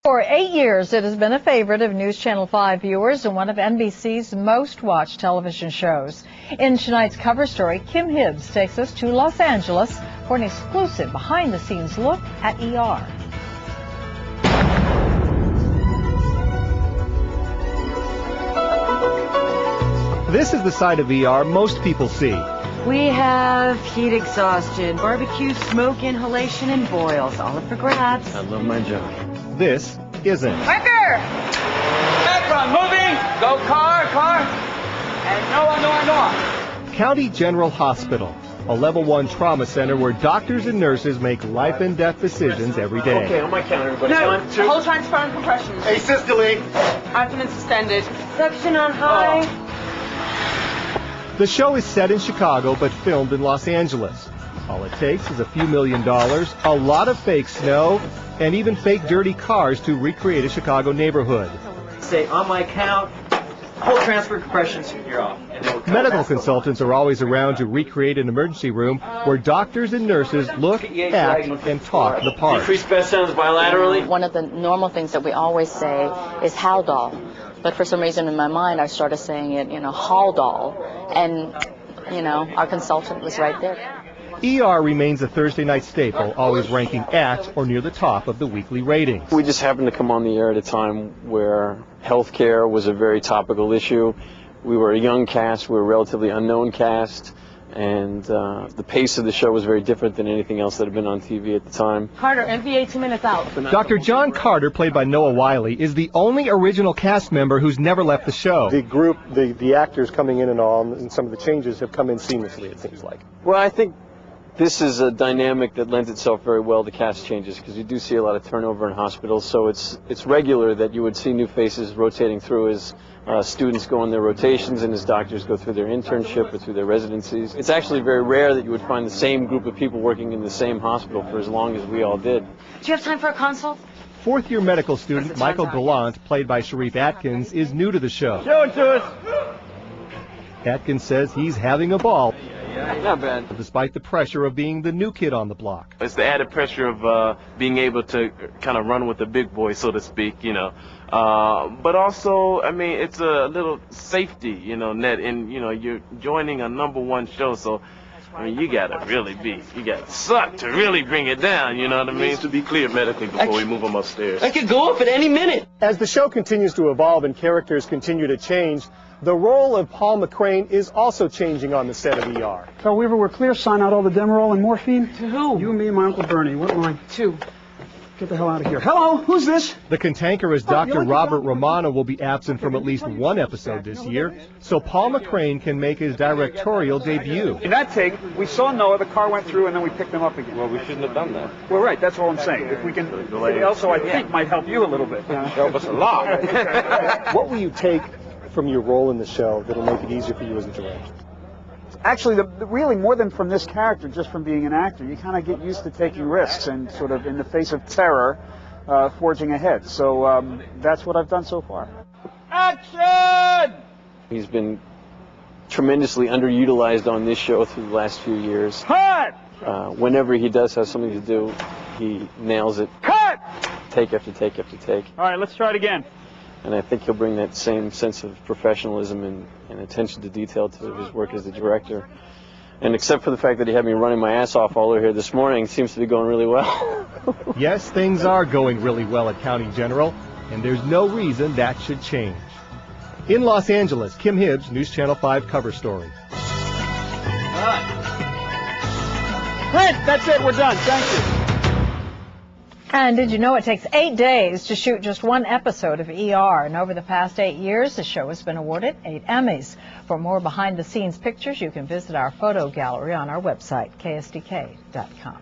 For 8 years, it has been a favorite of News Channel 5 viewers and one of NBC's most watched television shows. In tonight's cover story, Kim Hibbs takes us to Los Angeles for an exclusive behind-the-scenes look at ER. This is the side of ER most people see. We have heat exhaustion, barbecue, smoke inhalation, and boils. All up for grabs. I love my job. This isn't. Anchor! Background, moving! Go car! And Noah. County General Hospital, a level 1 trauma center where doctors and nurses make life and death decisions every day. Okay, on my count, everybody. No, 1, 2. hold transparent compressions. Hey, Sisterly. Abdomen suspended. Suction on high. The show is set in Chicago but filmed in Los Angeles. All it takes is a few $1 million, a lot of fake snow, and even fake dirty cars to recreate a Chicago neighborhood. Say, on my count, hold transfer compressions, you're off. Medical consultants are always around to recreate an emergency room where doctors and nurses look, act, and talk the part. Increase best sounds bilaterally. One of the normal things that we always say is Haldol. But for some reason in my mind, I started saying it, Haldol. And, our consultant was right there. ER remains a Thursday night staple, always ranking at or near the top of the weekly ratings. We just happened to come on the air at a time where healthcare was a very topical issue. We were a young cast, we were a relatively unknown cast, and the pace of the show was very different than anything else that had been on TV at the time. Carter, MVA 2 minutes out. Dr. John Carter, played by Noah Wiley, is the only original cast member who's never left the show. The group, the actors coming in and all, and some of the changes have come in seamlessly, it seems like. Well, I think this is a dynamic that lends itself very well to cast changes, because you do see a lot of turnover in hospitals, so it's regular that you would see new faces rotating through as students go on their rotations and as doctors go through their internship or through their residencies. It's actually very rare that you would find the same group of people working in the same hospital for as long as we all did. Do you have time for a consult? Fourth-year medical student Michael Gallant, played by Sharif Atkins, is new to the show. Show it to us. Atkins says he's having a ball. Not bad. Despite the pressure of being the new kid on the block. It's the added pressure of being able to kind of run with the big boys, so to speak, But also, it's a little safety, net, and, you're joining a #1 show, so, you gotta suck to really bring it down, you know what I mean? Needs to be cleared medically before we move them upstairs. I could go up at any minute. As the show continues to evolve and characters continue to change, the role of Paul McCrane is also changing on the set of ER. Tell Weaver we're clear, sign out all the Demerol and morphine. To who? You and me and my Uncle Bernie. What line? 2. Get the hell out of here. Hello, who's this? The cantankerous Dr. Robert Romano will be absent from at least one episode this year, so Paul McCrane can make his directorial debut. In that take, we saw Noah, the car went through, and then we picked him up again. Well, we shouldn't have done that. Well, right, that's all I'm saying. If we can, it also, I think, might help you a little bit. Help us a lot. What will you take from your role in the show that'll make it easier for you as a director? Actually, really more than from this character, just from being an actor, you kind of get used to taking risks and sort of in the face of terror, forging ahead. So that's what I've done so far. Action! He's been tremendously underutilized on this show through the last few years. Cut! Whenever he does have something to do, he nails it. Cut! Take after take after take. All right, let's try it again. And I think he'll bring that same sense of professionalism and attention to detail to his work as the director. And except for the fact that he had me running my ass off all over here this morning, it seems to be going really well. Yes, things are going really well at County General, and there's no reason that should change. In Los Angeles, Kim Hibbs, News Channel 5 cover story. Clint, that's it. We're done. Thank you. And did you know it takes 8 days to shoot just one episode of ER? And over the past 8 years, the show has been awarded 8 Emmys. For more behind-the-scenes pictures, you can visit our photo gallery on our website, ksdk.com.